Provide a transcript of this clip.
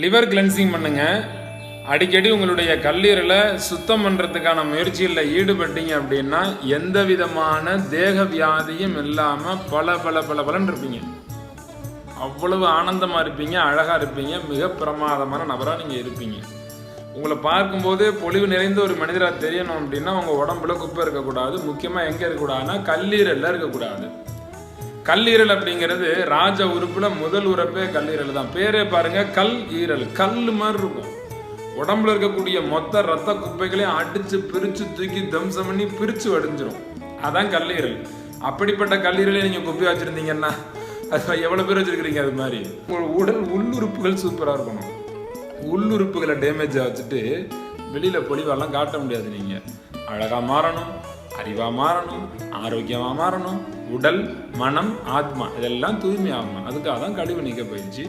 Liver cleansing பண்ணுங்க. அடிக்கடி உங்களுடைய கல்லீரலை சுத்தம் பண்ணுறதுக்கான முயற்சிகளில் ஈடுபட்டீங்க அப்படின்னா எந்த விதமான தேக வியாதியும் இல்லாமல் பலன்னு இருப்பீங்க. அவ்வளவு ஆனந்தமாக இருப்பீங்க, அழகாக இருப்பீங்க, மிக பிரமாதமான நபராக நீங்கள் இருப்பீங்க. உங்களை பார்க்கும்போது பொலிவு நிறைந்த ஒரு மனிதராக தெரியணும் அப்படின்னா உங்கள் உடம்புல குப்பை இருக்கக்கூடாது. முக்கியமாக எங்கே இருக்கக்கூடாதுன்னா கல்லீரலில் இருக்கக்கூடாது. கல்லீரல் அப்படிங்கிறது ராஜ உறுப்புல முதல் உறுப்பே கல்லீரல் தான். பேரே பாருங்க, கல் ஈரல். கல் மாதிரி இருக்கும். உடம்புல இருக்கக்கூடிய மொத்த ரத்த குப்பைகளையும் அடிச்சு பிரிச்சு தூக்கி தம்சம் பண்ணி பிரிச்சு வடிஞ்சிரும். அதான் கல்லீரல். அப்படிப்பட்ட கல்லீரலை நீங்க குப்பையா வச்சிருந்தீங்கன்னா அது எவ்வளவு பேர் வச்சிருக்கிறீங்க? அது மாதிரி உங்கள் உடல் உள்ளுறுப்புகள் சூப்பரா இருக்கணும். உள்ளுறுப்புகளை டேமேஜ் வச்சுட்டு வெளியில பொலிவெல்லாம் காட்ட முடியாது. நீங்க அழகா மாறணும், அறிவா மாறணும், ஆரோக்கியமா மாறணும். உடல், மனம், ஆத்மா இதெல்லாம் தூய்மையாகணும். அதுக்காக தான் கழிவு நீக்க பயிற்சி.